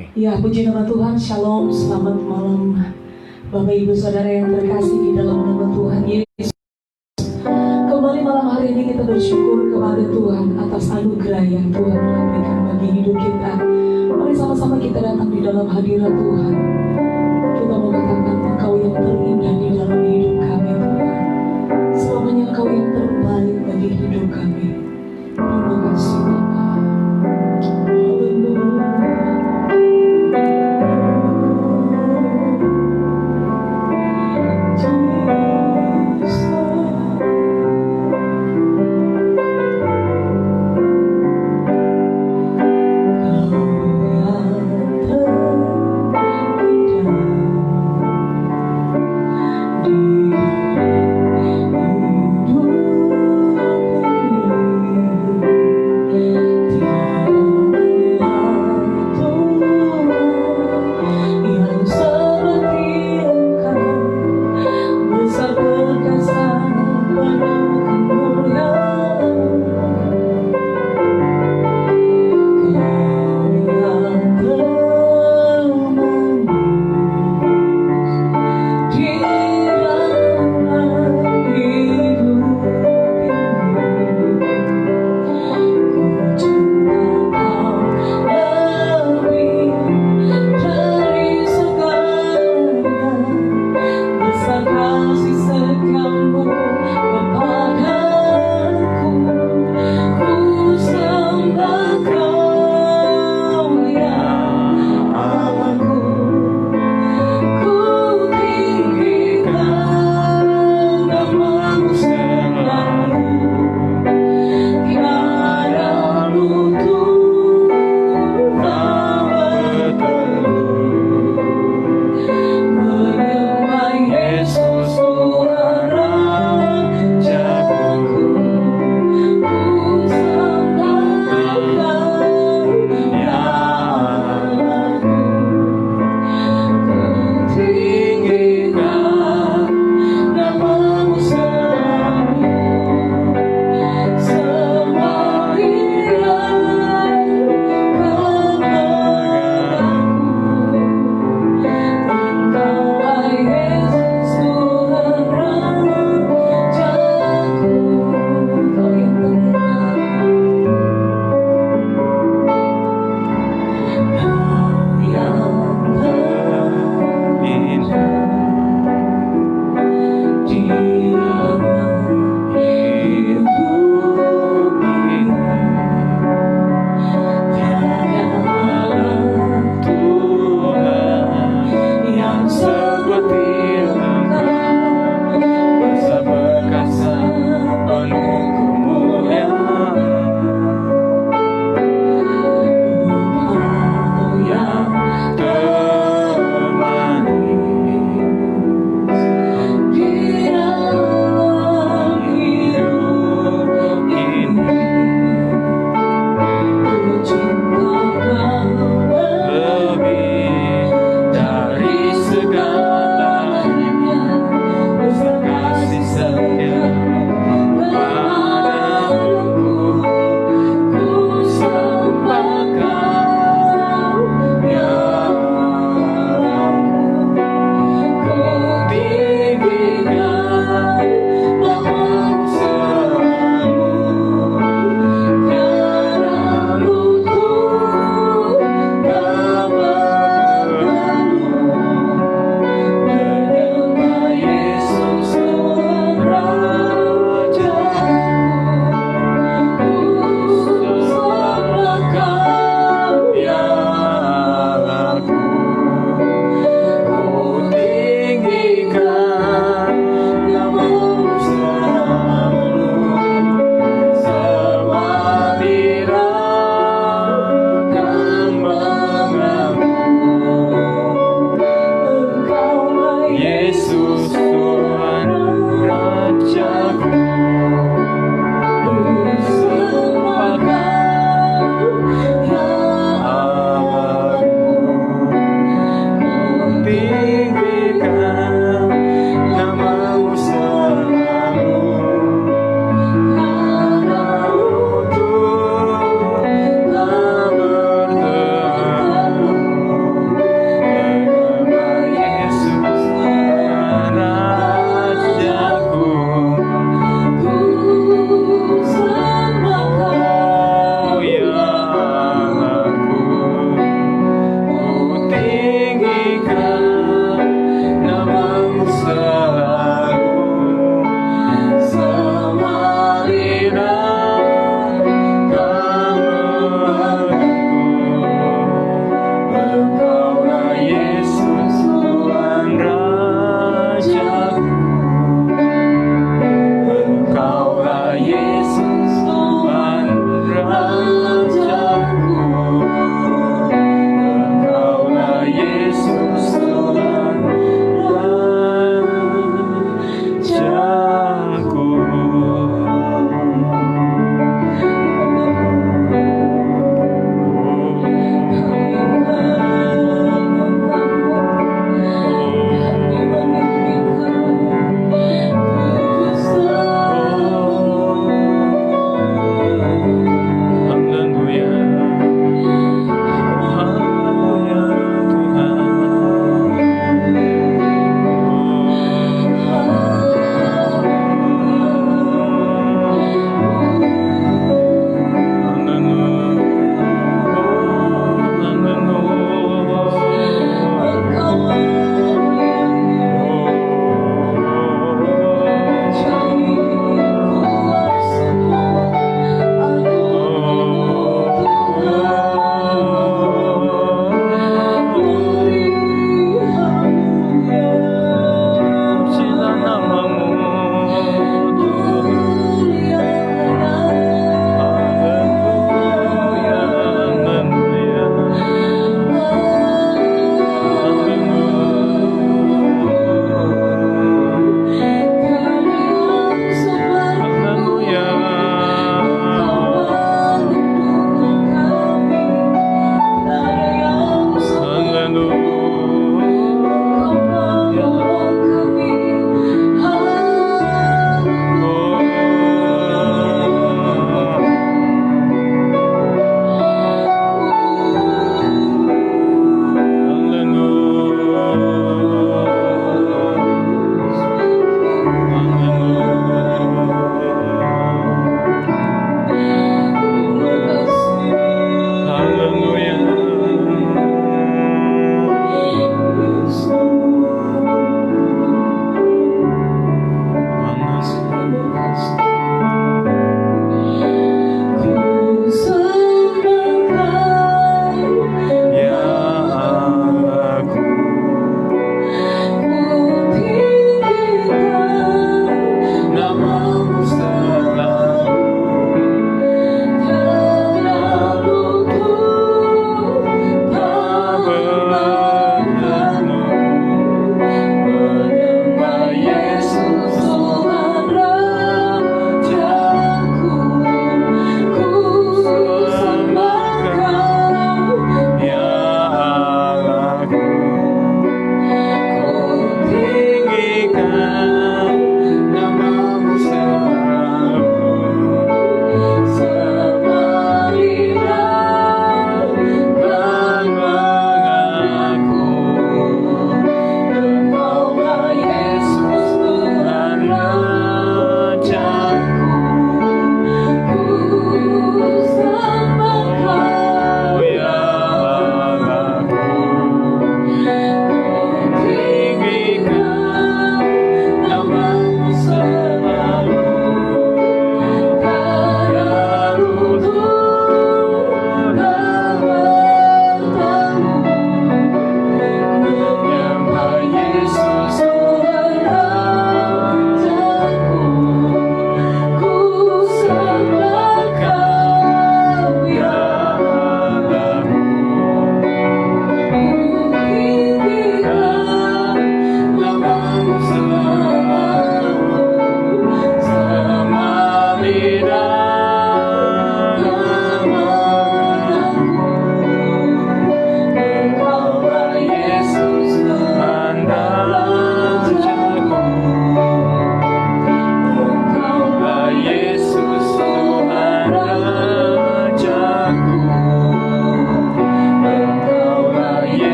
Ya, puji nama Tuhan, Shalom, selamat malam Bapak Ibu Saudara yang terkasih di dalam nama Tuhan Yesus. Kembali malam hari ini kita bersyukur kepada Tuhan atas anugerah yang Tuhan telah berikan bagi hidup kita. Mari sama-sama kita datang di dalam hadirat Tuhan. Kita mau katakan Engkau yang terindah di dalam hidup kami Tuhan. Selamanya Engkau yang terbaik bagi hidup kami. Terima kasih Bapa.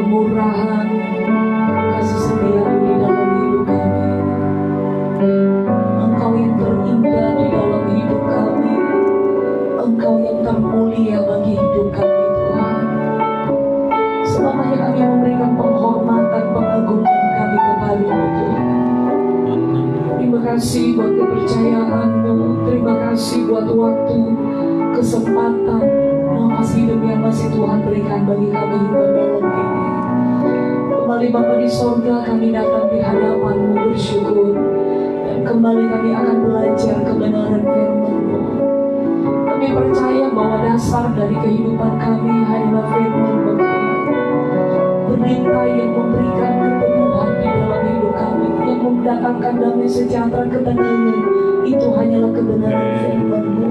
kemurahan, kasih setia di dalam hidup kami. Engkau yang terindah di dalam hidup kami, Engkau yang termulia bagi hidup kami Tuhan. Sebab hanya kami memberikan penghormatan, pengagungan kami kepada-Mu Tuhan. Terima kasih buat kepercayaan-Mu, terima kasih buat waktu, kesempatan, nafas hidup yang masih Tuhan berikan bagi kami hingga malam ini. Kembali Bapa di sorga, kami datang di hadapan-Mu bersyukur, dan kembali kami akan belajar kebenaran firman-Mu. Kami percaya bahwa dasar dari kehidupan kami hanyalah firman-Mu Tuhan. Berita yang memberikan keteguhan di dalam hidup kami, yang mendatangkan damai sejahtera ketenangan, itu hanyalah kebenaran firman-Mu.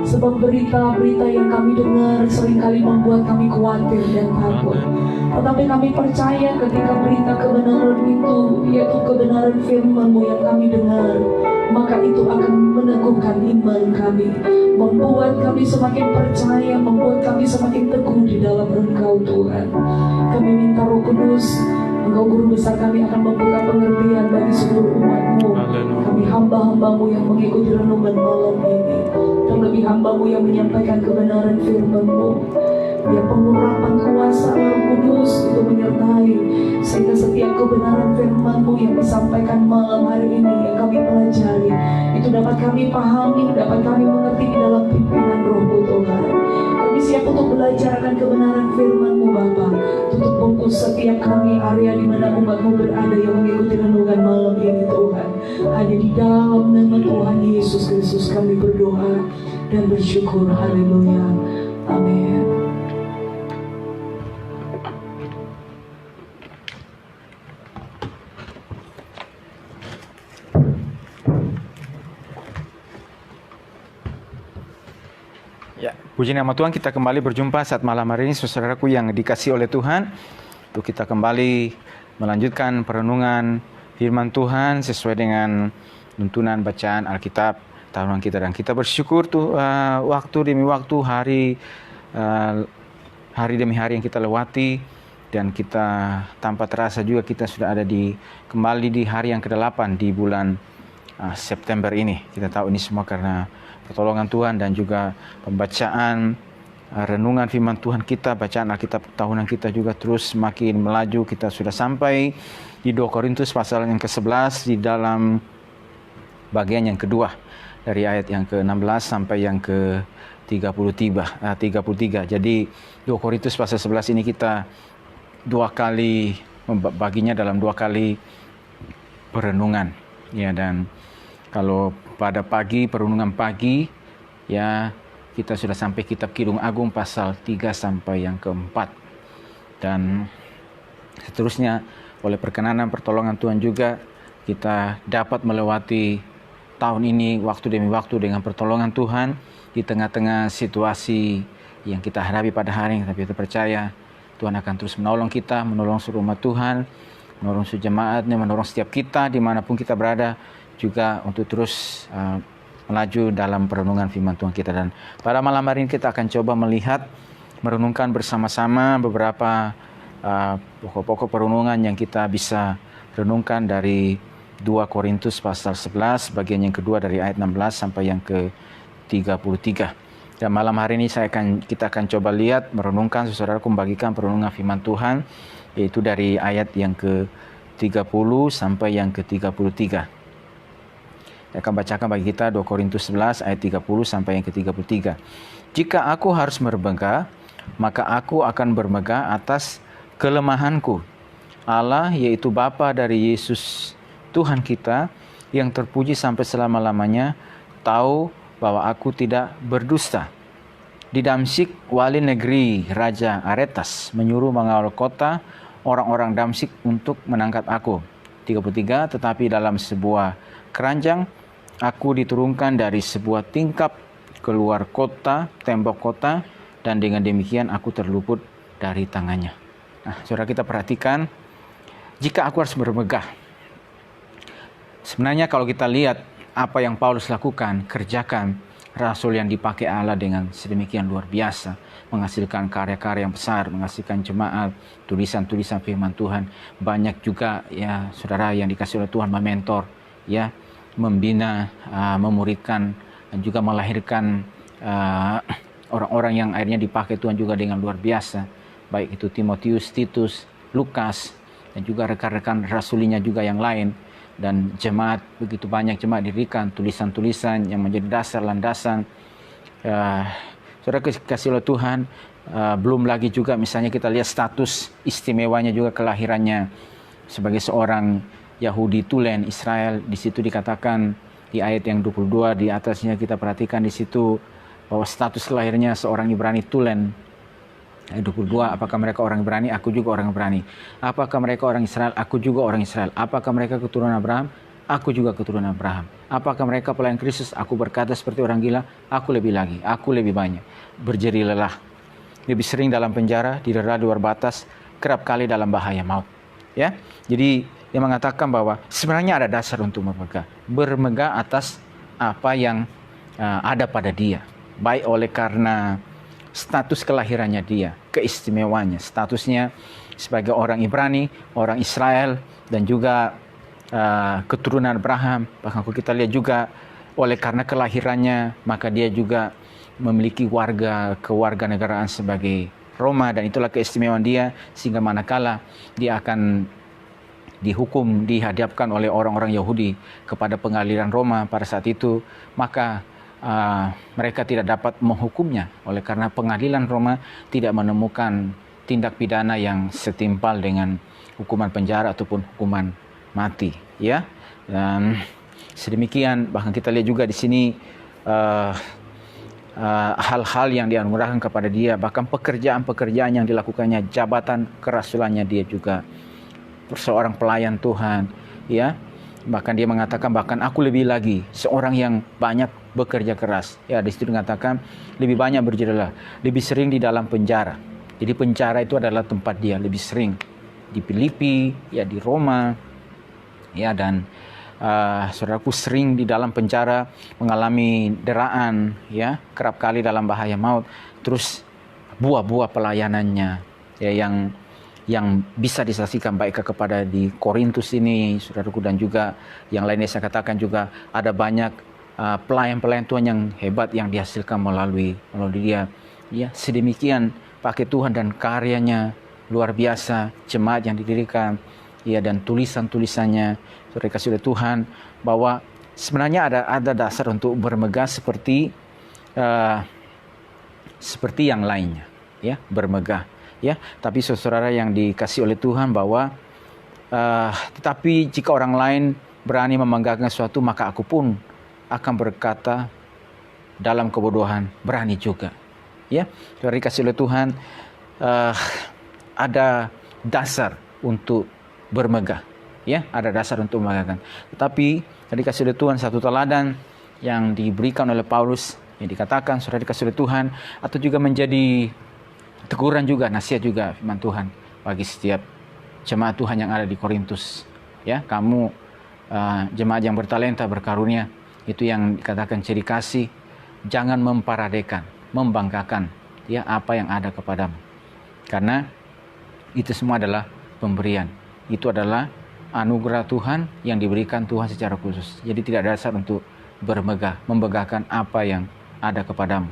Sebab berita-berita yang kami dengar seringkali membuat kami khawatir dan takut. Tetapi kami percaya ketika berita kebenaran itu, yaitu kebenaran firman-Mu yang kami dengar, maka itu akan meneguhkan iman kami, membuat kami semakin percaya, membuat kami semakin teguh di dalam Engkau Tuhan. Kami minta Roh Kudus, Engkau Guru Besar kami akan membuka pengertian bagi seluruh umat-Mu. Kami hamba-hamba-Mu yang mengikuti renungan malam ini, terlebih hamba-Mu yang menyampaikan kebenaran firman-Mu. Biar pengurapan kuasa Roh Kudus itu menyertai, sehingga setiap kebenaran firman-Mu yang disampaikan malam hari ini yang kami pelajari, itu dapat kami pahami, dapat kami mengerti di dalam pimpinan Roh-Mu Tuhan. Kami siap untuk belajar akan kebenaran firman-Mu Bapa. Tutup bungkus setiap kami area di mana umat-Mu berada yang mengikuti renungan malam ini Tuhan. Hanya di dalam nama Tuhan Yesus Kristus kami berdoa dan bersyukur. Haleluya. Amin. Ya, puji nama Tuhan, kita kembali berjumpa saat malam hari ini, saudaraku yang dikasihi oleh Tuhan. Untuk kita kembali melanjutkan perenungan firman Tuhan sesuai dengan tuntunan bacaan Alkitab tahunan kita. Dan kita bersyukur tuh waktu demi waktu, hari demi hari yang kita lewati. Dan kita tanpa terasa juga kita sudah ada kembali di hari yang ke-8 di bulan September ini. Kita tahu ini semua karena pertolongan Tuhan dan juga pembacaan renungan firman Tuhan kita, bacaan Alkitab tahunan kita juga terus semakin melaju. Kita sudah sampai di 2 Korintus pasal yang ke-11 di dalam bagian yang kedua dari ayat yang ke-16 sampai yang ke-33. Jadi 2 Korintus pasal 11 ini kita dua kali membaginya dalam 2 kali perenungan. Ya, dan kalau pada pagi, perenungan pagi, ya kita sudah sampai kitab Kidung Agung pasal 3 sampai yang ke-4. Dan seterusnya oleh perkenanan pertolongan Tuhan juga kita dapat melewati tahun ini waktu demi waktu dengan pertolongan Tuhan di tengah-tengah situasi yang kita hadapi pada hari ini. Tapi kita percaya Tuhan akan terus menolong kita, menolong seluruh umat Tuhan, menolong seluruh jemaatnya, menolong setiap kita dimanapun kita berada, juga untuk terus melaju dalam perenungan firman Tuhan kita. Dan pada malam hari ini kita akan coba merenungkan bersama-sama beberapa pokok-pokok perenungan yang kita bisa renungkan dari 2 Korintus pasal 11 bagian yang kedua dari ayat 16 sampai yang ke-33. Dan malam hari ini kita akan coba lihat, merenungkan, saudaraku, membagikan perenungan firman Tuhan, yaitu dari ayat yang ke-30 sampai yang ke-33. Saya akan bacakan bagi kita 2 Korintus 11 ayat 30 sampai yang ke-33. Jika aku harus bermegah, maka aku akan bermegah atas kelemahanku. Allah, yaitu Bapa dari Yesus Tuhan kita, yang terpuji sampai selama-lamanya, tahu bahwa aku tidak berdusta. Di Damsyik, wali negeri Raja Aretas menyuruh mengawal kota orang-orang Damsyik untuk menangkap aku. 33, tetapi dalam sebuah keranjang, aku diturunkan dari sebuah tingkap keluar kota, tembok kota, dan dengan demikian aku terluput dari tangannya. Nah, saudara, kita perhatikan, jika aku harus bermegah. Sebenarnya kalau kita lihat apa yang Paulus lakukan, kerjakan rasul yang dipakai Allah dengan sedemikian luar biasa, menghasilkan karya-karya yang besar, menghasilkan jemaat, tulisan-tulisan firman Tuhan. Banyak juga ya saudara yang dikasih oleh Tuhan mementor, ya, membina, memuridkan, dan juga melahirkan orang-orang yang akhirnya dipakai Tuhan juga dengan luar biasa, baik itu Timotius, Titus, Lukas, dan juga rekan-rekan rasulinya juga yang lain. Dan jemaat, begitu banyak jemaat didirikan, tulisan-tulisan yang menjadi dasar landasan. Saudara kasih oleh Tuhan, belum lagi juga misalnya kita lihat status istimewanya juga kelahirannya sebagai seorang Yahudi tulen Israel. Di situ dikatakan di ayat yang 22 di atasnya, kita perhatikan di situ bahwa status lahirnya seorang Ibrani tulen. Ayat 22, apakah mereka orang Ibrani? Aku juga orang Ibrani. Apakah mereka orang Israel? Aku juga orang Israel. Apakah mereka keturunan Abraham? Aku juga keturunan Abraham. Apakah mereka pelayan Kristus? Aku berkata seperti orang gila. Aku lebih lagi, aku lebih banyak. Berjeri lelah, lebih sering dalam penjara, didera luar batas, kerap kali dalam bahaya maut. Ya, jadi dia mengatakan bahwa sebenarnya ada dasar untuk bermegah atas apa yang ada pada dia, baik oleh karena status kelahirannya dia, keistimewaannya, statusnya sebagai orang Ibrani, orang Israel, dan juga keturunan Abraham. Bahkan kalau kita lihat juga oleh karena kelahirannya, maka dia juga memiliki kewarganegaraan sebagai Roma, dan itulah keistimewaan dia, sehingga manakala dia akan dihukum, dihadapkan oleh orang-orang Yahudi kepada pengadilan Roma pada saat itu, maka mereka tidak dapat menghukumnya oleh karena pengadilan Roma tidak menemukan tindak pidana yang setimpal dengan hukuman penjara ataupun hukuman mati, ya. Dan sedemikian, bahkan kita lihat juga di sini hal-hal yang dianugerahkan kepada dia, bahkan pekerjaan-pekerjaan yang dilakukannya, jabatan kerasulannya, dia juga seorang pelayan Tuhan, ya. Bahkan dia mengatakan, bahkan aku lebih lagi, seorang yang banyak bekerja keras. Ya, di situ dikatakan lebih banyak berjerilah, lebih sering di dalam penjara. Jadi penjara itu adalah tempat dia lebih sering, di Filipi, ya, di Roma, ya. Dan saudaraku sering di dalam penjara, mengalami deraan, ya, kerap kali dalam bahaya maut. Terus buah-buah pelayanannya, ya, yang bisa disaksikan baik kepada di Korintus ini, saudaraku, dan juga yang lainnya. Saya katakan juga ada banyak pelayan-pelayan Tuhan yang hebat yang dihasilkan melalui dia, ya. Sedemikian pakai Tuhan dan karyanya luar biasa, jemaat yang didirikan, ya, dan tulisan-tulisannya. Saudara kasih oleh Tuhan, bahwa sebenarnya ada dasar untuk bermegah seperti yang lainnya, ya, bermegah, ya. Tapi saudara yang dikasih oleh Tuhan, bahwa tetapi jika orang lain berani membanggakan sesuatu, maka aku pun akan berkata dalam kebodohan, berani juga, ya. Saudara dikasih oleh Tuhan, ada dasar untuk bermegah, ya, ada dasar untuk membanggakan. Tetapi dikasih oleh Tuhan satu teladan yang diberikan oleh Paulus, yang dikatakan saudara dikasih oleh Tuhan, atau juga menjadi teguran juga, nasihat juga firman Tuhan bagi setiap jemaat Tuhan yang ada di Korintus, ya. Kamu jemaat yang bertalenta, berkarunia, itu yang dikatakan ciri kasih, jangan memparadekan, membanggakan, ya, apa yang ada kepadamu, karena itu semua adalah pemberian, itu adalah anugerah Tuhan yang diberikan Tuhan secara khusus. Jadi tidak ada dasar untuk bermegah, membanggakan apa yang ada kepadamu,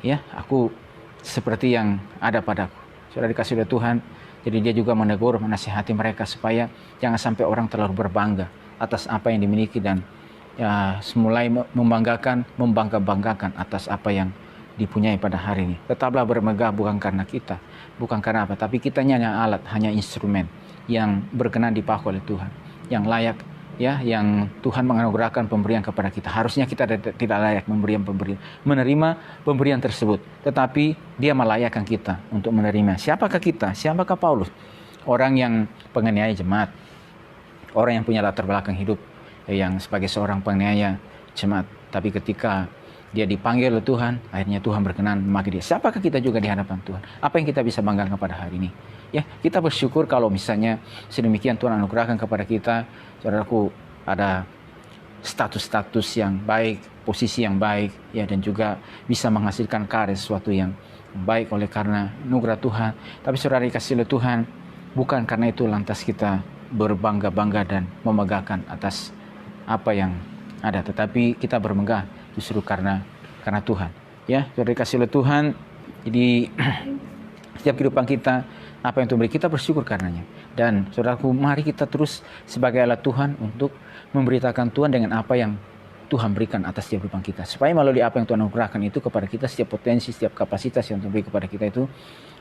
ya. Aku seperti yang ada padaku. Sudah dikasih oleh Tuhan, jadi dia juga menegur, menasihati mereka supaya jangan sampai orang terlalu berbangga atas apa yang dimiliki, dan ya, semulai membangga-banggakan atas apa yang dipunyai pada hari ini. Tetaplah bermegah, bukan karena kita, bukan karena apa, tapi kitanya hanya alat, hanya instrumen yang berkenan dipakai oleh Tuhan, yang layak, ya, yang Tuhan menganugerahkan pemberian kepada kita. Harusnya kita tidak layak menerima pemberian tersebut, tetapi dia melayakkan kita untuk menerima. Siapakah kita? Siapakah Paulus? Orang yang penganiaya jemaat, orang yang punya latar belakang hidup yang sebagai seorang penganiaya jemaat, tapi ketika dia dipanggil oleh Tuhan, akhirnya Tuhan berkenan memakai dia. Siapakah kita juga di hadapan Tuhan? Apa yang kita bisa banggakan pada hari ini? Ya, kita bersyukur kalau misalnya sedemikian Tuhan anugerahkan kepada kita. Saudaraku, ada status-status yang baik, posisi yang baik, ya, dan juga bisa menghasilkan karya sesuatu yang baik oleh karena anugerah Tuhan. Tapi saudara dikasih oleh Tuhan, bukan karena itu lantas kita berbangga-bangga dan memegahkan atas apa yang ada, tetapi kita bermegah justru karena Tuhan. Ya, saudara dikasih oleh Tuhan, jadi setiap kehidupan kita, apa yang Tuhan beri, kita bersyukur karenanya. Dan saudaraku, mari kita terus sebagai alat Tuhan untuk memberitakan Tuhan dengan apa yang Tuhan berikan atas setiap kehidupan kita. Supaya melalui apa yang Tuhan anugerahkan itu kepada kita, setiap potensi, setiap kapasitas yang Tuhan beri kepada kita itu,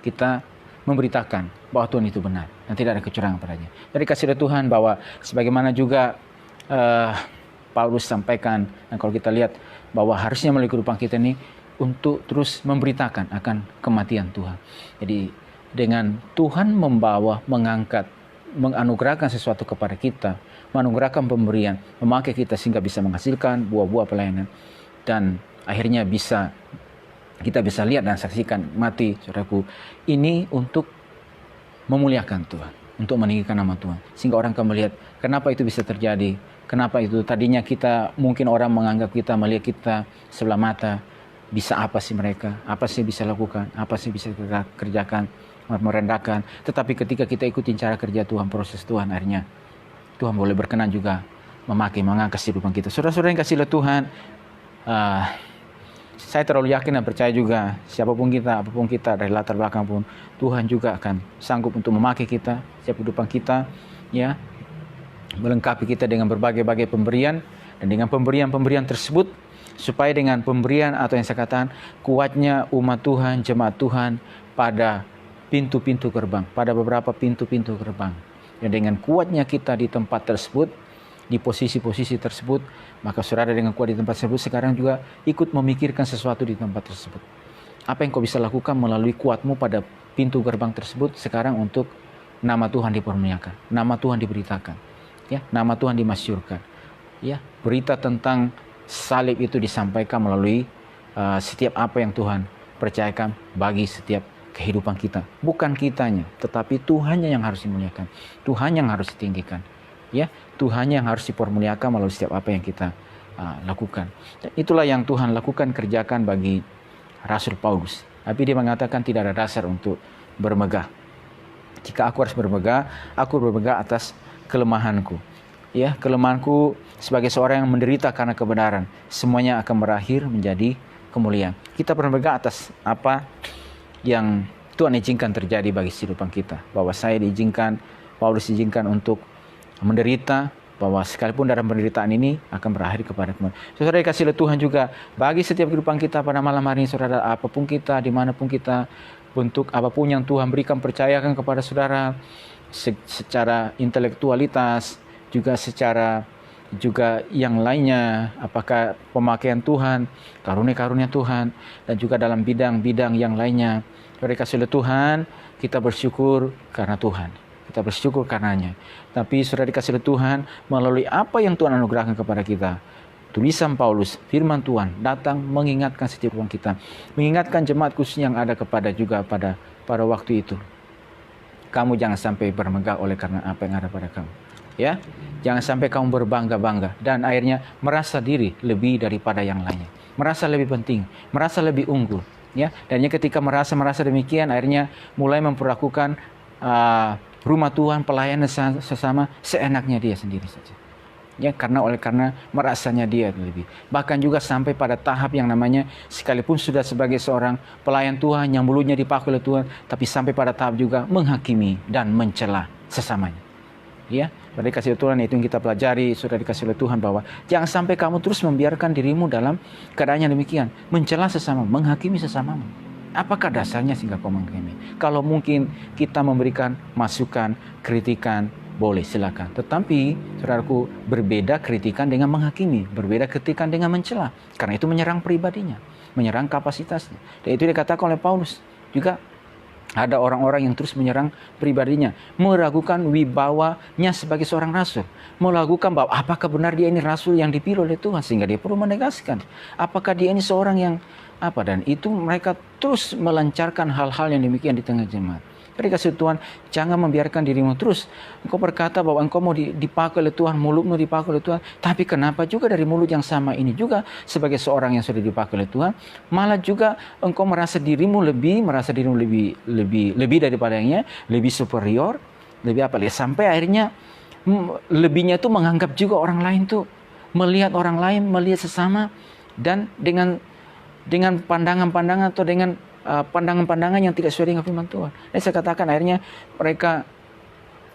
kita memberitakan bahwa Tuhan itu benar dan tidak ada kecurangan padanya. Jadi kasih dari Tuhan bahwa sebagaimana juga Paulus sampaikan, dan kalau kita lihat bahwa harusnya melalui kehidupan kita ini untuk terus memberitakan akan kematian Tuhan. Jadi dengan Tuhan membawa, mengangkat, menganugerahkan sesuatu kepada kita, menganugerahkan pemberian, memakai kita sehingga bisa menghasilkan buah-buah pelayanan, dan akhirnya kita bisa lihat dan saksikan mati, saudaraku, ini untuk memuliakan Tuhan, untuk meninggikan nama Tuhan, sehingga orang akan melihat kenapa itu bisa terjadi, kenapa itu tadinya kita, mungkin orang menganggap kita, melihat kita sebelah mata, bisa apa sih mereka, apa sih bisa lakukan, apa sih bisa kerjakan, merendahkan. Tetapi ketika kita ikutin cara kerja Tuhan, proses Tuhan, akhirnya Tuhan boleh berkenan juga mengangkat kehidupan kita. Saudara-saudara yang kasih oleh Tuhan, saya terlalu yakin dan percaya juga, siapapun kita, apapun kita, dari latar belakang pun, Tuhan juga akan sanggup untuk memakai kita, setiap kehidupan kita, ya, melengkapi kita dengan berbagai-bagai pemberian, dan dengan pemberian-pemberian tersebut, supaya dengan pemberian atau yang saya katakan, kuatnya umat Tuhan, jemaat Tuhan pada pintu-pintu gerbang, pada beberapa pintu-pintu gerbang. Dan dengan kuatnya kita di tempat tersebut, di posisi-posisi tersebut, maka saudara dengan kuat di tempat tersebut sekarang juga ikut memikirkan sesuatu di tempat tersebut. Apa yang kau bisa lakukan melalui kuatmu pada pintu gerbang tersebut sekarang untuk nama Tuhan dipermuliakan, nama Tuhan diberitakan, ya, nama Tuhan dimasyurkan, ya, berita tentang salib itu disampaikan melalui setiap apa yang Tuhan percayakan bagi setiap kehidupan kita. Bukan kitanya, tetapi Tuhannya yang harus dimuliakan, Tuhan yang harus ditinggikan, ya, Tuhannya yang harus dipermuliakan melalui setiap apa yang kita lakukan. Dan itulah yang Tuhan lakukan, kerjakan bagi Rasul Paulus. Tapi dia mengatakan tidak ada dasar untuk bermegah. Jika aku harus bermegah, aku bermegah atas kelemahanku. Ya, kelemahanku sebagai seorang yang menderita karena kebenaran, semuanya akan berakhir menjadi kemuliaan. Kita bermegah atas apa yang Tuhan izinkan terjadi bagi kehidupan kita. Bahwa saya diizinkan, Paulus diizinkan untuk menderita, bahwa sekalipun dalam penderitaan ini akan berakhir kepada kemuliaan. Saudara dikasih oleh Tuhan juga bagi setiap kehidupan kita pada malam hari ini, saudara, apapun kita, dimanapun kita, bentuk apapun yang Tuhan berikan, percayakan kepada saudara, secara intelektualitas, juga secara juga yang lainnya, apakah pemakaian Tuhan, karunia-karunia Tuhan, dan juga dalam bidang-bidang yang lainnya. Saudara dikasih oleh Tuhan, kita bersyukur karena Tuhan. Kita bersyukur karenanya. Tapi saudara dikasih oleh Tuhan, melalui apa yang Tuhan anugerahkan kepada kita, tulisan Paulus, firman Tuhan datang mengingatkan setiap orang kita, mengingatkan jemaat khusus yang ada kepada juga pada waktu itu. Kamu jangan sampai bermegah oleh karena apa yang ada pada kamu. Ya, jangan sampai kamu berbangga-bangga dan akhirnya merasa diri lebih daripada yang lainnya, merasa lebih penting, merasa lebih unggul. Ya, dan ketika merasa demikian, akhirnya mulai memperlakukan rumah Tuhan, pelayanan sesama seenaknya dia sendiri saja. Ya, karena merasanya dia lebih. Bahkan juga sampai pada tahap yang namanya, sekalipun sudah sebagai seorang pelayan Tuhan yang mulutnya dipakai oleh Tuhan, tapi sampai pada tahap juga menghakimi dan mencela sesamanya. Ya, saudara dikasih Tuhan, itu yang kita pelajari, saudara dikasih oleh Tuhan, bahwa jangan sampai kamu terus membiarkan dirimu dalam keadaan yang demikian, mencela sesama, menghakimi sesamamu. Apakah dasarnya sehingga kau menghakimi? Kalau mungkin kita memberikan masukan, kritikan, boleh, silakan. Tetapi, saudaraku, berbeda kritikan dengan menghakimi, berbeda kritikan dengan mencela, karena itu menyerang pribadinya, menyerang kapasitasnya. Dan itu dikatakan oleh Paulus juga. Ada orang-orang yang terus menyerang pribadinya, meragukan wibawanya sebagai seorang rasul, meragukan bahwa apakah benar dia ini rasul yang dipilih oleh Tuhan, sehingga dia perlu menegaskan apakah dia ini seorang yang apa. Dan itu mereka terus melancarkan hal-hal yang demikian di tengah jemaat. Jadi kasih Tuhan, jangan membiarkan dirimu terus. Engkau berkata bahwa engkau mau dipakai oleh Tuhan, mulutmu dipakai oleh Tuhan. Tapi kenapa juga dari mulut yang sama ini juga sebagai seorang yang sudah dipakai oleh Tuhan, malah juga engkau merasa dirimu lebih daripadanya, lebih superior, lebih apa? Sampai akhirnya lebihnya tuh menganggap juga orang lain tuh, melihat orang lain, melihat sesama, dan dengan pandangan-pandangan atau dengan pandangan-pandangan yang tidak sesuai dengan firman Tuhan. Dan saya katakan akhirnya mereka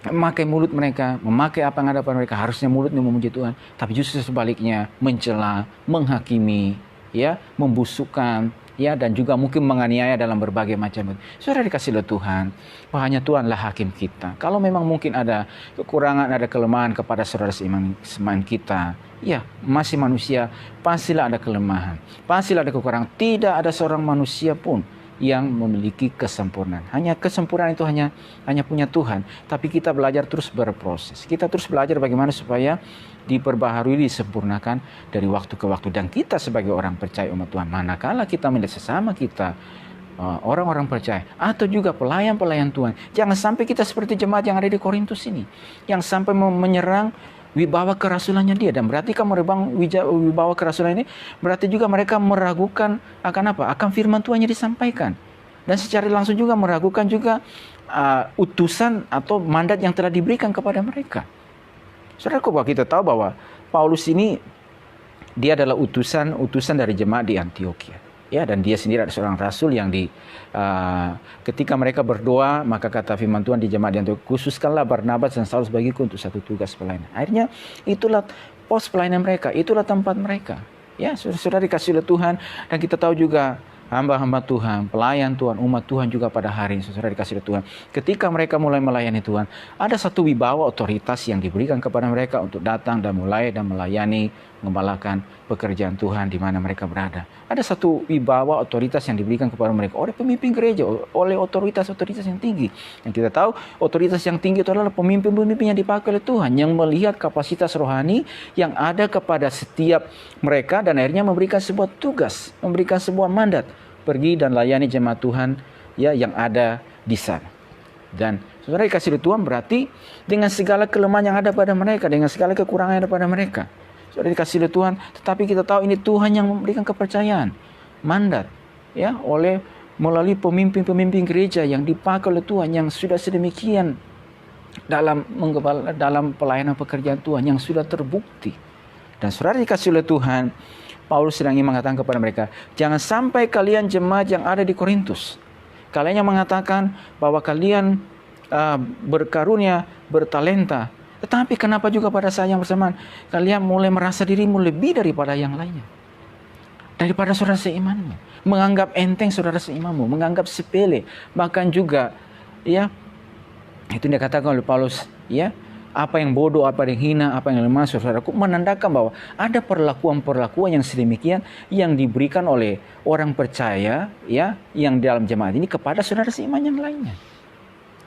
memakai mulut mereka, memakai apa yang ada pada mereka, harusnya mulutnya memuji Tuhan, tapi justru sebaliknya mencela, menghakimi, ya, membusukkan, ya, dan juga mungkin menganiaya dalam berbagai macam. Saudara dikasih oleh Tuhan, hanya Tuhanlah hakim kita. Kalau memang mungkin ada kekurangan, ada kelemahan kepada saudara seiman kita, ya, masih manusia, pastilah ada kelemahan, pastilah ada kekurangan. Tidak ada seorang manusia pun yang memiliki kesempurnaan. Hanya kesempurnaan itu hanya punya Tuhan. Tapi kita belajar terus berproses. Kita terus belajar bagaimana supaya diperbaharui, disempurnakan dari waktu ke waktu. Dan kita sebagai orang percaya umat Tuhan, manakala kita melihat sesama kita, orang-orang percaya, atau juga pelayan-pelayan Tuhan, jangan sampai kita seperti jemaat yang ada di Korintus ini, yang sampai menyerang wibawa kerasulannya dia. Dan berarti kamu merebang wibawa kerasulan ini, berarti juga mereka meragukan akan apa? Akan firman Tuhan yang disampaikan. Dan secara langsung juga meragukan juga utusan atau mandat yang telah diberikan kepada mereka. Saudaraku, bahwa kita tahu bahwa Paulus ini, dia adalah utusan dari jemaat di Antioquia. Ya, dan dia sendiri adalah seorang rasul yang ketika mereka berdoa, maka kata firman Tuhan di jemaat di Antioquia, khususkanlah Barnabas dan Saulus bagiku untuk satu tugas pelayanan. Akhirnya itulah pos pelayanan mereka, itulah tempat mereka. Ya, saudara dikasih oleh Tuhan, dan kita tahu juga hamba-hamba Tuhan, pelayan Tuhan, umat Tuhan juga pada hari ini, saudara dikasih oleh Tuhan. Ketika mereka mulai melayani Tuhan, ada satu wibawa otoritas yang diberikan kepada mereka untuk datang dan mulai dan melayani, mengembalakan pekerjaan Tuhan di mana mereka berada. Ada satu wibawa otoritas yang diberikan kepada mereka oleh pemimpin gereja, oleh otoritas-otoritas yang tinggi. Yang kita tahu, otoritas yang tinggi itu adalah pemimpin-pemimpin yang dipakai oleh Tuhan, yang melihat kapasitas rohani yang ada kepada setiap mereka, dan akhirnya memberikan sebuah tugas, memberikan sebuah mandat, pergi dan layani jemaat Tuhan, ya, yang ada di sana. Dan saudara dikasih oleh Tuhan, berarti dengan segala kelemahan yang ada pada mereka, dengan segala kekurangan yang ada pada mereka, saudara dikasih oleh Tuhan, tetapi kita tahu ini Tuhan yang memberikan kepercayaan, mandat, ya, melalui pemimpin-pemimpin gereja yang dipakai oleh Tuhan, yang sudah sedemikian dalam pelayanan pekerjaan Tuhan, yang sudah terbukti. Dan saudara dikasih oleh Tuhan, Paulus sedang ingin mengatakan kepada mereka, jangan sampai kalian jemaat yang ada di Korintus, kalian yang mengatakan bahwa kalian berkarunia, bertalenta, tetapi kenapa juga pada saat yang bersamaan kalian mulai merasa dirimu lebih daripada yang lainnya, daripada saudara seimanmu, menganggap enteng saudara seimanmu, menganggap sepele, bahkan juga, ya, itu dikatakan oleh Paulus, ya, apa yang bodoh, apa yang hina, apa yang lemah, saudaraku, menandakan bahwa ada perlakuan-perlakuan yang sedemikian yang diberikan oleh orang percaya, ya, yang dalam jemaat ini kepada saudara seiman yang lainnya.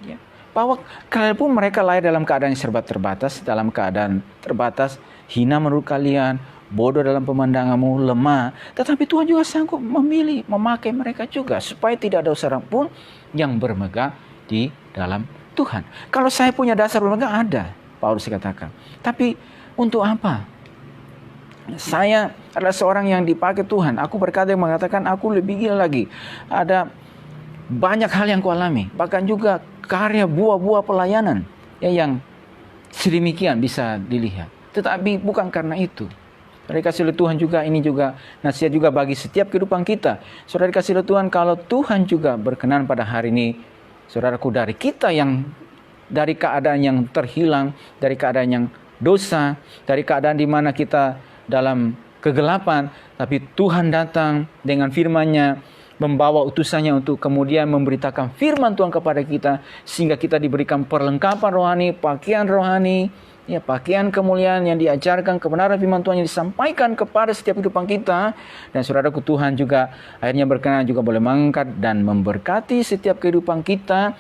Ya. Bahwa kalaupun mereka lahir dalam keadaan yang serba terbatas, dalam keadaan terbatas, hina menurut kalian, bodoh dalam pemandanganmu, lemah, tetapi Tuhan juga sanggup memilih, memakai mereka juga, supaya tidak ada seorang pun yang bermegah di dalam Tuhan. Kalau saya punya dasar bermegah, ada, Paulus katakan. Tapi untuk apa? Saya adalah seorang yang dipakai Tuhan. Aku berkata yang mengatakan aku lebih gila lagi. Ada banyak hal yang kualami. Bahkan juga karya buah-buah pelayanan, ya, yang sedemikian bisa dilihat. Tetapi bukan karena itu. Saudara dikasih oleh Tuhan juga, ini juga nasihat juga bagi setiap kehidupan kita. Saudara dikasih oleh Tuhan, kalau Tuhan juga berkenan pada hari ini, saudaraku, dari kita yang dari keadaan yang terhilang, dari keadaan yang dosa, dari keadaan di mana kita dalam kegelapan, tapi Tuhan datang dengan firman-Nya, membawa utusannya untuk kemudian memberitakan firman Tuhan kepada kita, sehingga kita diberikan perlengkapan rohani, ya, pakaian kemuliaan yang diajarkan, kebenaran firman Tuhan yang disampaikan kepada setiap kehidupan kita. Dan saudaraku, Tuhan juga akhirnya berkenan juga boleh mengangkat dan memberkati setiap kehidupan kita.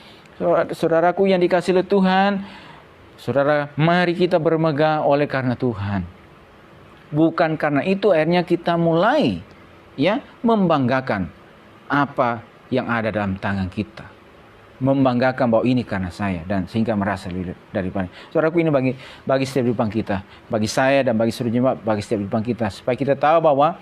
Saudaraku yang dikasih oleh Tuhan, saudara, mari kita bermegah oleh karena Tuhan. Bukan karena itu akhirnya kita mulai, ya, membanggakan apa yang ada dalam tangan kita. membanggakan bahwa ini karena saya, dan sehingga merasa lebih daripada. Saudaraku, ini bagi setiap kehidupan kita, bagi saya dan bagi seluruh jemaat, bagi setiap kehidupan kita, supaya kita tahu bahwa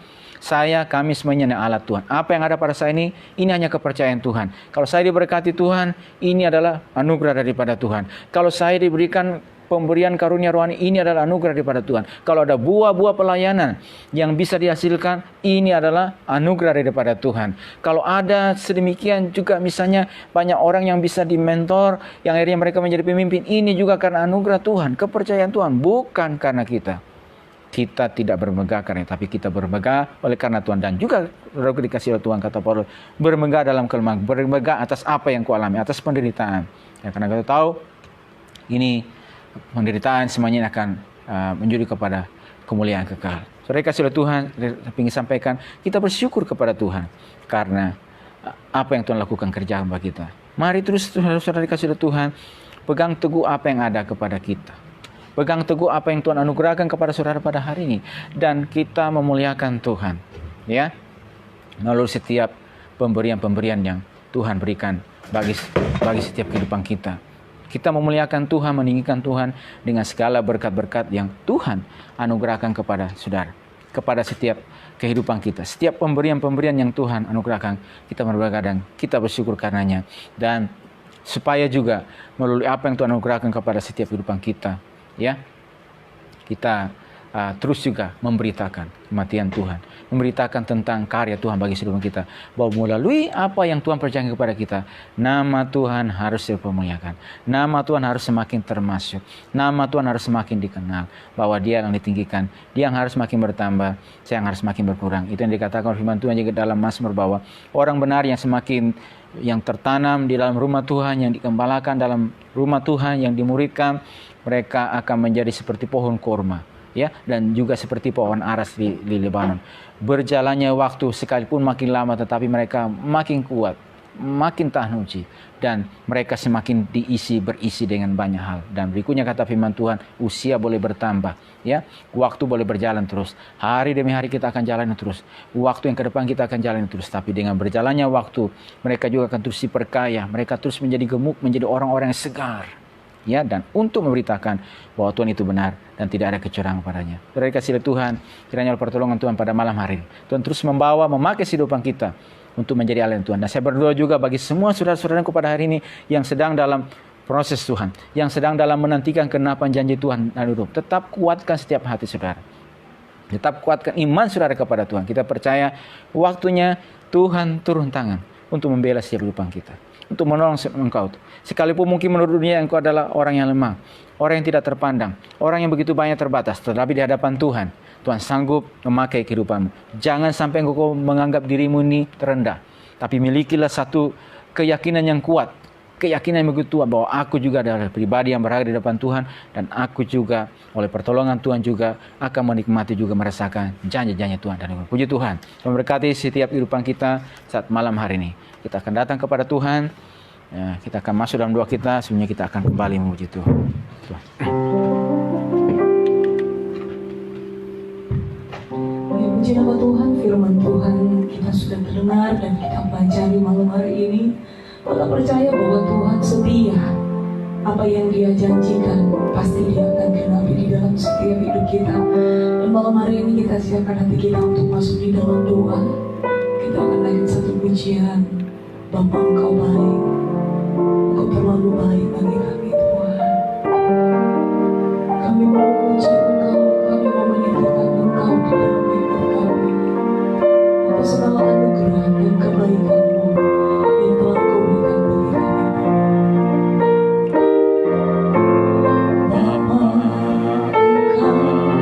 kami semuanya adalah alat Tuhan. Apa yang ada pada saya ini hanya kepercayaan Tuhan. Kalau saya diberkati Tuhan, ini adalah anugerah daripada Tuhan. Kalau saya diberikan pemberian karunia rohani, ini adalah anugerah daripada Tuhan. Kalau ada buah-buah pelayanan yang bisa dihasilkan, ini adalah anugerah daripada Tuhan. Kalau ada sedemikian juga misalnya banyak orang yang bisa dimentor, yang akhirnya mereka menjadi pemimpin, ini juga karena anugerah Tuhan, kepercayaan Tuhan, bukan karena kita. Kita tidak bermegah karena, tapi kita bermegah oleh karena Tuhan. Dan juga saudara dikasih oleh Tuhan, kata Paulus, bermegah dalam kelemahan, bermegah atas apa yang kualami, atas penderitaan. Ya, karena kita tahu ini penderitaan semuanya akan menjadi kepada kemuliaan kekal. Saudara kasih oleh Tuhan, saya ingin sampaikan, kita bersyukur kepada Tuhan karena apa yang Tuhan lakukan kerjaan bagi kita. Mari terus saudara kasih oleh Tuhan, pegang teguh apa yang ada kepada kita. Pegang teguh apa yang Tuhan anugerahkan kepada saudara pada hari ini, dan kita memuliakan Tuhan, ya, melalui setiap pemberian-pemberian yang Tuhan berikan bagi setiap kehidupan kita. Kita memuliakan Tuhan, meninggikan Tuhan dengan segala berkat-berkat yang Tuhan anugerahkan kepada saudara, kepada setiap kehidupan kita. Setiap pemberian-pemberian yang Tuhan anugerahkan, kita berbahagia dan kita bersyukur karenanya. Dan supaya juga melalui apa yang Tuhan anugerahkan kepada setiap kehidupan kita, ya, kita terus juga memberitakan kematian Tuhan, memberitakan tentang karya Tuhan bagi seluruh kita, bahwa melalui apa yang Tuhan percayakan kepada kita, nama Tuhan harus dipermuliakan, nama Tuhan harus semakin termasuk, nama Tuhan harus semakin dikenal, bahwa Dia yang ditinggikan, Dia yang harus semakin bertambah, saya yang harus semakin berkurang. Itu yang dikatakan oleh firman Tuhan juga dalam Mazmur, bahwa orang benar yang semakin yang tertanam di dalam rumah Tuhan, yang dikembalakan dalam rumah Tuhan, yang dimuridkan, mereka akan menjadi seperti pohon korma, ya, dan juga seperti pohon aras di Lebanon. Berjalannya waktu sekalipun makin lama, tetapi mereka makin kuat, makin tahan uji, dan mereka semakin berisi dengan banyak hal. Dan berikutnya kata firman Tuhan, usia boleh bertambah, ya, waktu boleh berjalan terus, hari demi hari kita akan jalan terus, waktu yang ke depan kita akan jalan terus. Tapi dengan berjalannya waktu, mereka juga akan terus diperkaya, mereka terus menjadi gemuk, menjadi orang-orang yang segar, ya, dan untuk memberitakan bahwa Tuhan itu benar dan tidak ada kecurangan padanya. Saudara kasih Tuhan, kiranya pertolongan Tuhan pada malam hari ini, Tuhan terus memakai kehidupan kita untuk menjadi alat Tuhan. Dan saya berdoa juga bagi semua saudara-saudaraku pada hari ini yang sedang dalam proses Tuhan, yang sedang dalam menantikan kenapan janji Tuhan dan hidup. Tetap kuatkan setiap hati saudara, tetap kuatkan iman saudara kepada Tuhan. Kita percaya waktunya Tuhan turun tangan untuk membela setiap kehidupan kita, untuk menolong engkau. Sekalipun mungkin menurut dunia engkau adalah orang yang lemah, orang yang tidak terpandang, orang yang begitu banyak terbatas, tetapi di hadapan Tuhan, Tuhan sanggup memakai kehidupanmu. Jangan sampai engkau menganggap dirimu ini terendah, tapi milikilah satu keyakinan yang kuat, keyakinan yang begitu kuat, bahwa aku juga adalah pribadi yang berharga di depan Tuhan, dan aku juga oleh pertolongan Tuhan juga akan menikmati juga merasakan janji-janji Tuhan. Dan puji Tuhan memberkati setiap kehidupan kita saat malam hari ini. Kita akan datang kepada Tuhan, ya, kita akan masuk dalam doa kita, sebelumnya kita akan kembali memuji Tuhan. Puji nama Tuhan, firman Tuhan kita sudah terdengar dan kita pelajari malam hari ini. Kita percaya bahwa Tuhan setia. Apa yang Dia janjikan pasti Dia akan genapi di dalam setiap hidup kita. Dan malam hari ini kita siapkan hati kita untuk masuk di dalam doa. Kita akan naik satu pujian. Bapa, Engkau baik, Engkau terlalu baik bagi kami Tuhan. Kami mau memuji Engkau, kami mau meninggikan Engkau di dalam hidup kami, atas segala anugerah dan kebaikan-Mu yang telah Engkau berikan bagi kami. Bapa, Engkau baik, Bapa, Engkau baik.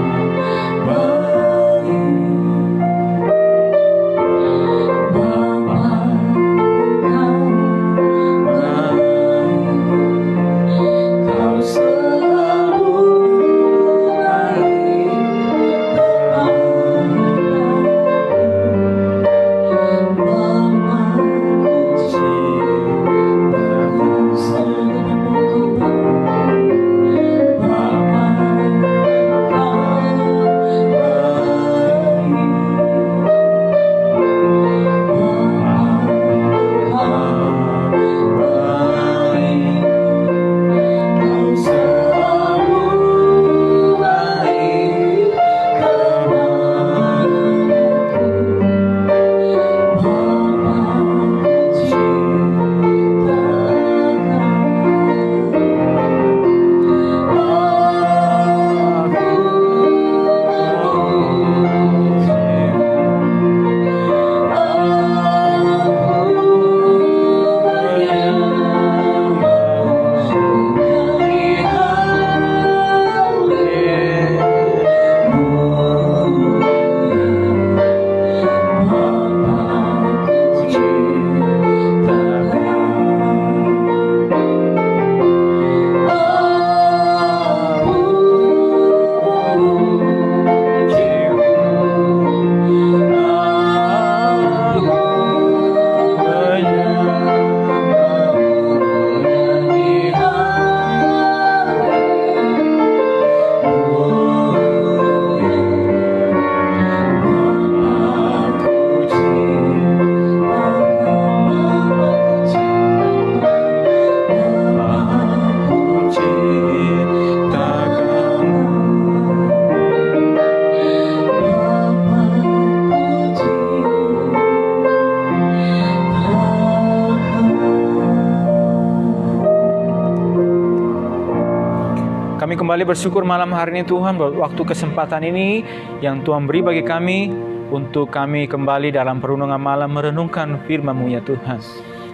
Kami kembali bersyukur malam hari ini Tuhan buat waktu kesempatan ini yang Tuhan beri bagi kami untuk kami kembali dalam perundungan malam merenungkan firman-Mu ya Tuhan.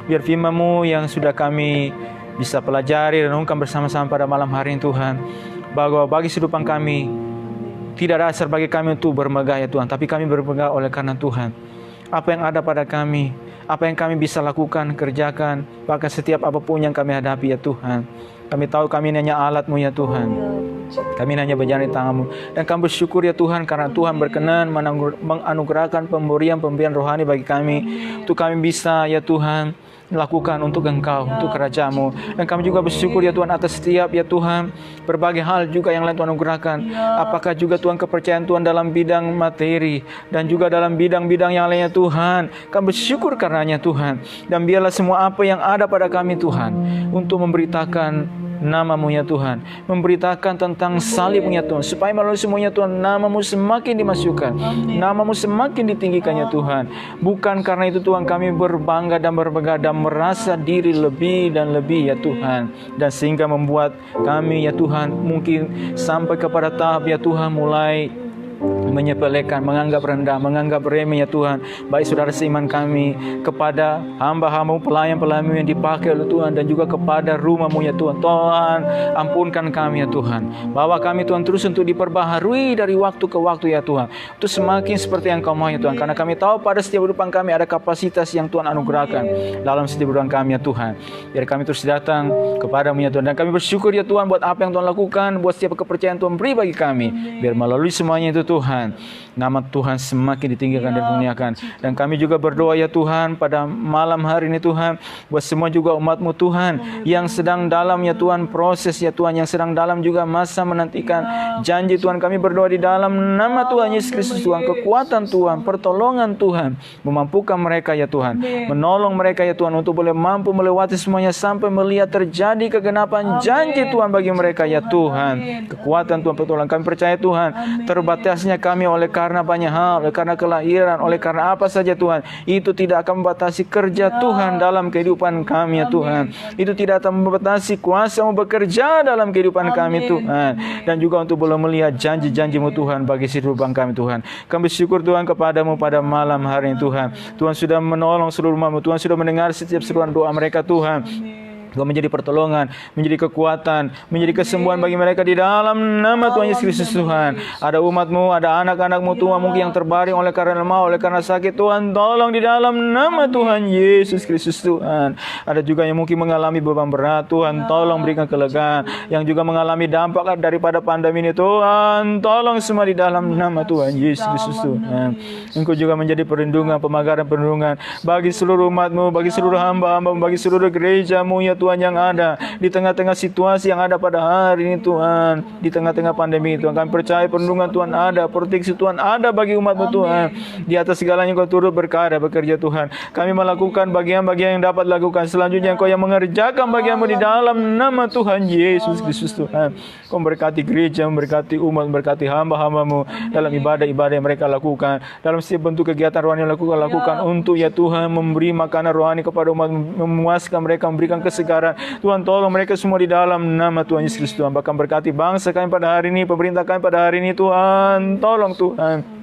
Biar firman-Mu yang sudah kami bisa pelajari, renungkan bersama-sama pada malam hari ini Tuhan, bahwa bagi kehidupan kami tidak ada dasar bagi kami untuk bermegah ya Tuhan, tapi kami bermegah oleh karena Tuhan. Apa yang ada pada kami, apa yang kami bisa lakukan, kerjakan, bahkan setiap apapun yang kami hadapi ya Tuhan, kami tahu kami hanya alat-Mu ya Tuhan. Kami hanya berjalan di tangan-Mu. Dan kami bersyukur ya Tuhan karena Tuhan berkenan menganugerahkan pemberian rohani bagi kami, untuk kami bisa ya Tuhan lakukan untuk Engkau, untuk kerajaan-Mu. Dan kami juga bersyukur ya Tuhan atas setiap ya Tuhan berbagai hal juga yang lain Tuhan anugerahkan. Apakah juga Tuhan kepercayaan Tuhan dalam bidang materi dan juga dalam bidang-bidang yang lainnya Tuhan. Kami bersyukur karenanya Tuhan. Dan biarlah semua apa yang ada pada kami Tuhan untuk memberitakan nama-Mu ya Tuhan, memberitakan tentang salib-Mu ya Tuhan, supaya melalui semuanya Tuhan nama-Mu semakin dimasukkan, nama-Mu semakin ditinggikan ya Tuhan. Bukan karena itu Tuhan kami berbangga dan berbangga dan merasa diri lebih dan lebih ya Tuhan, dan sehingga membuat kami ya Tuhan mungkin sampai kepada tahap ya Tuhan mulai menyepelekan, menganggap rendah, menganggap remeh ya Tuhan, baik saudara seiman kami, kepada hamba-hamba pelayan-pelayan yang dipakai oleh Tuhan, dan juga kepada rumah-Mu ya Tuhan. Tuhan ampunkan kami ya Tuhan, bawa kami Tuhan terus untuk diperbaharui dari waktu ke waktu ya Tuhan, untuk semakin seperti yang Kau mau ya Tuhan, karena kami tahu pada setiap kehidupan kami ada kapasitas yang Tuhan anugerahkan dalam setiap kehidupan kami ya Tuhan. Biar kami terus datang kepada-Mu ya Tuhan, dan kami bersyukur ya Tuhan buat apa yang Tuhan lakukan, buat setiap kepercayaan Tuhan beri bagi kami. Biar melalui semuanya itu Tuhan, nama Tuhan semakin ditinggikan dan dimuliakan. Dan kami juga berdoa ya Tuhan pada malam hari ini Tuhan, buat semua juga umat-Mu Tuhan yang sedang dalam ya Tuhan proses ya Tuhan, yang sedang dalam juga masa menantikan janji Tuhan. Kami berdoa di dalam nama Tuhan Yesus Kristus Tuhan, kekuatan Tuhan, pertolongan Tuhan, memampukan mereka ya Tuhan, menolong mereka ya Tuhan untuk boleh mampu melewati semuanya sampai melihat terjadi kegenapan janji Tuhan bagi mereka ya Tuhan. Kekuatan Tuhan, pertolongan. Kami percaya Tuhan, terbatasnya kami oleh karena banyak hal, oleh karena kelahiran, oleh karena apa saja Tuhan, itu tidak akan membatasi kerja Tuhan dalam kehidupan kami ya Tuhan. Itu tidak akan membatasi kuasa-Mu bekerja dalam kehidupan kami Tuhan, dan juga untuk boleh melihat janji-janji-Mu Tuhan bagi kehidupan kami Tuhan. Kami bersyukur Tuhan kepada-Mu pada malam hari ini Tuhan. Tuhan sudah menolong seluruh umat-Mu, Tuhan sudah mendengar setiap seruan doa mereka Tuhan. Tuhan menjadi pertolongan, menjadi kekuatan, menjadi kesembuhan bagi mereka di dalam nama Tuhan Yesus Kristus Tuhan. Ada umat-Mu, ada anak-anak-Mu Tuhan mungkin yang terbaring oleh karena lemah, oleh karena sakit Tuhan, tolong di dalam nama Tuhan Yesus Kristus Tuhan. Ada juga yang mungkin mengalami beban berat Tuhan, tolong berikan kelegaan. Yang juga mengalami dampak daripada pandemi ini Tuhan, tolong semua di dalam nama Tuhan Yesus Kristus Tuhan. Engkau juga menjadi perlindungan, pemagaran perlindungan bagi seluruh umat-Mu, bagi seluruh hamba-hamba, bagi seluruh gereja-Mu ya Tuhan, yang ada di tengah-tengah situasi yang ada pada hari ini Tuhan, di tengah-tengah pandemi Tuhan. Kami percaya perlindungan Tuhan ada, proteksi Tuhan ada bagi umat-Mu Tuhan. Di atas segalanya Engkau turut berkarya, bekerja Tuhan. Kami melakukan bagian-bagian yang dapat lakukan. Selanjutnya Engkau yang mengerjakan bagian-Mu di dalam nama Tuhan Yesus Kristus Tuhan. Kau berkati gereja, memberkati umat, memberkati hamba-hamba-Mu dalam ibadah-ibadah yang mereka lakukan, dalam setiap bentuk kegiatan rohani yang lakukan untuk ya Tuhan memberi makanan rohani kepada umat, memuaskan mereka, memberikan kesegaran Tuhan. Tolong mereka semua di dalam nama Tuhan Yesus Kristus Tuhan. Bahkan berkati bangsa kami pada hari ini, pemerintah kami pada hari ini Tuhan. Tolong Tuhan,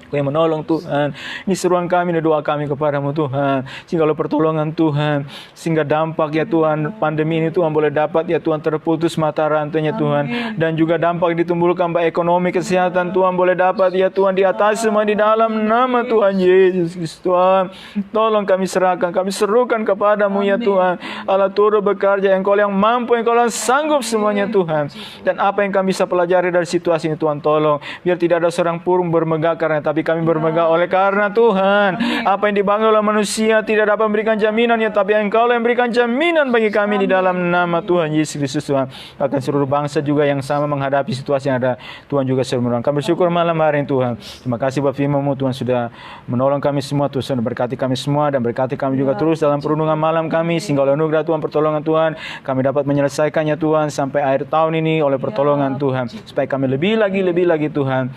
Kau yang menolong Tuhan. Ini seruan kami dan doa kami kepada-Mu Tuhan, sehingga oleh pertolongan Tuhan, sehingga dampak ya Tuhan pandemi ini Tuhan boleh dapat ya Tuhan terputus mata rantainya Tuhan, dan juga dampak ditimbulkan baik ekonomi, kesehatan Tuhan boleh dapat ya Tuhan di atas semua di dalam nama Tuhan Yesus Kristus Tuhan. Tolong kami serahkan, kami serukan kepada-Mu ya Tuhan. Allah turut bekerja, Engkau yang mampu, Engkau yang sanggup semuanya Tuhan. Dan apa yang kami bisa pelajari dari situasi ini Tuhan, tolong biar tidak ada seorang pun bermegah karena, tapi kami bermegah oleh karena Tuhan. Apa yang dibangun oleh manusia tidak dapat memberikan jaminan ya, tapi Engkau yang memberikan jaminan bagi kami di dalam nama Tuhan Yesus Kristus Tuhan. Bahkan seluruh bangsa juga yang sama menghadapi situasi yang ada, Tuhan juga selalu menolong. Kami bersyukur malam hari ini Tuhan. Terima kasih buat firman-Mu Tuhan, sudah menolong kami semua Tuhan, berkati kami semua, dan berkati kami juga terus dalam perundungan malam kami, sehingga oleh anugerah Tuhan, pertolongan Tuhan, kami dapat menyelesaikannya Tuhan sampai akhir tahun ini oleh pertolongan Tuhan, supaya kami lebih lagi Tuhan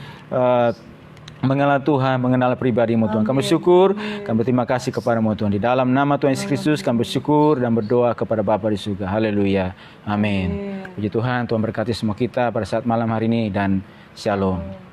mengenal Tuhan, mengenal pribadi-Mu Tuhan. Kami bersyukur, kami berterima kasih kepada-Mu Tuhan. Di dalam nama Tuhan Yesus Kristus kami bersyukur dan berdoa kepada Bapa di surga. Haleluya. Amin. Puji Tuhan, Tuhan berkati semua kita pada saat malam hari ini dan Shalom.